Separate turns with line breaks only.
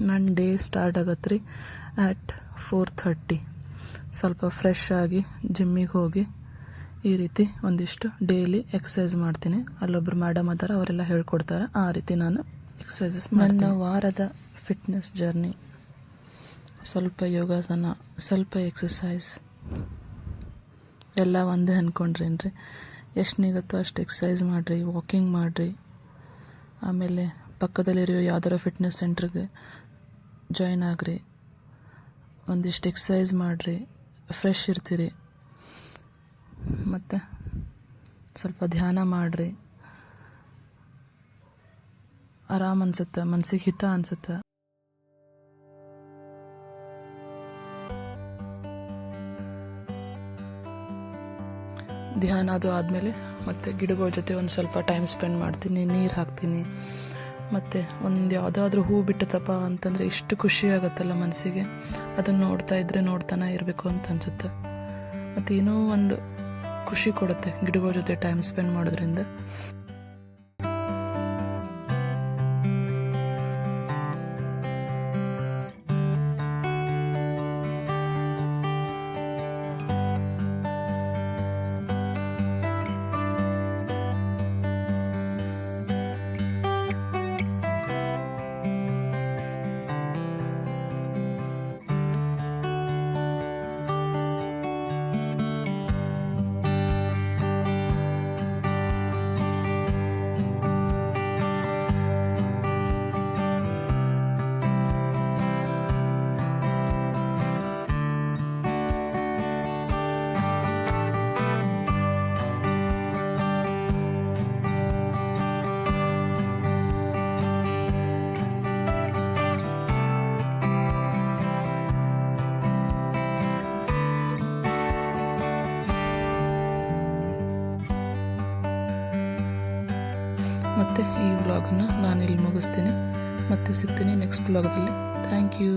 ನನ್ನ day start ಆಗತ್ತೆ ರೀ ಅಟ್ 4:30. ಸ್ವಲ್ಪ ಫ್ರೆಶ್ ಆಗಿ ಜಿಮ್ಮಿಗೆ ಹೋಗಿ ಈ ರೀತಿ ಒಂದಿಷ್ಟು ಡೈಲಿ ಎಕ್ಸಸೈಸ್ ಮಾಡ್ತೀನಿ. ಅಲ್ಲೊಬ್ರು ಮೇಡಮ್ ಅದಾರ, ಅವರೆಲ್ಲ ಹೇಳ್ಕೊಡ್ತಾರೆ. ಆ ರೀತಿ ನಾನು ಎಕ್ಸಸೈಸಸ್ ನನ್ನ ವಾರದ ಫಿಟ್ನೆಸ್ ಜರ್ನಿ. ಸ್ವಲ್ಪ ಯೋಗಾಸನ, ಸ್ವಲ್ಪ ಎಕ್ಸಸೈಸ್ ಎಲ್ಲ ಒಂದೇ ಅಂದ್ಕೊಂಡ್ರೇನ್ರಿ. ಎಷ್ಟು ನಿಗುತ್ತೋ ಅಷ್ಟು ಎಕ್ಸಸೈಸ್ ಮಾಡಿರಿ, ವಾಕಿಂಗ್ ಮಾಡಿರಿ. ಆಮೇಲೆ ಪಕ್ಕದಲ್ಲಿರೋ ಯಾವ್ದಾರ ಫಿಟ್ನೆಸ್ ಸೆಂಟ್ರಿಗೆ ಜಾಯ್ನ್ ಆಗ್ರಿ, ಒಂದಿಷ್ಟು ಎಕ್ಸಸೈಸ್ ಮಾಡಿರಿ, ಫ್ರೆಶ್ ಇರ್ತೀರಿ. ಮತ್ತು ಸ್ವಲ್ಪ ಧ್ಯಾನ ಮಾಡಿರಿ, ಆರಾಮ್ ಅನ್ಸುತ್ತೆ, ಮನಸ್ಸಿಗೆ ಹಿತ ಅನ್ಸುತ್ತೆ. ಧ್ಯಾನ ಅದು ಆದಮೇಲೆ ಮತ್ತು ಗಿಡಗಳ ಜೊತೆ ಒಂದು ಸ್ವಲ್ಪ ಟೈಮ್ ಸ್ಪೆಂಡ್ ಮಾಡ್ತೀನಿ, ನೀರು ಹಾಕ್ತೀನಿ. ಮತ್ತು ಒಂದು ಯಾವುದಾದ್ರೂ ಹೂ ಬಿಟ್ಟತಪ್ಪ ಅಂತಂದರೆ ಇಷ್ಟು ಖುಷಿ ಆಗುತ್ತಲ್ಲ ಮನಸ್ಸಿಗೆ. ಅದನ್ನು ನೋಡ್ತಾ ಇದ್ದರೆ ನೋಡ್ತಾನೆ ಇರಬೇಕು ಅಂತ ಅನಿಸುತ್ತೆ. ಮತ್ತು ಏನೋ ಒಂದು ಖುಷಿ ಕೊಡುತ್ತೆ ಗಿಡಗಳ ಜೊತೆ ಟೈಮ್ ಸ್ಪೆಂಡ್ ಮಾಡೋದ್ರಿಂದ. ಮತ್ತು ಈ ವ್ಲಾಗನ್ನು ನಾನಿಲ್ಲಿ ಮುಗಿಸ್ತೀನಿ. ಮತ್ತೆ ಸಿಗ್ತೀನಿ ನೆಕ್ಸ್ಟ್ ವ್ಲಾಗದಲ್ಲಿ. Thank you.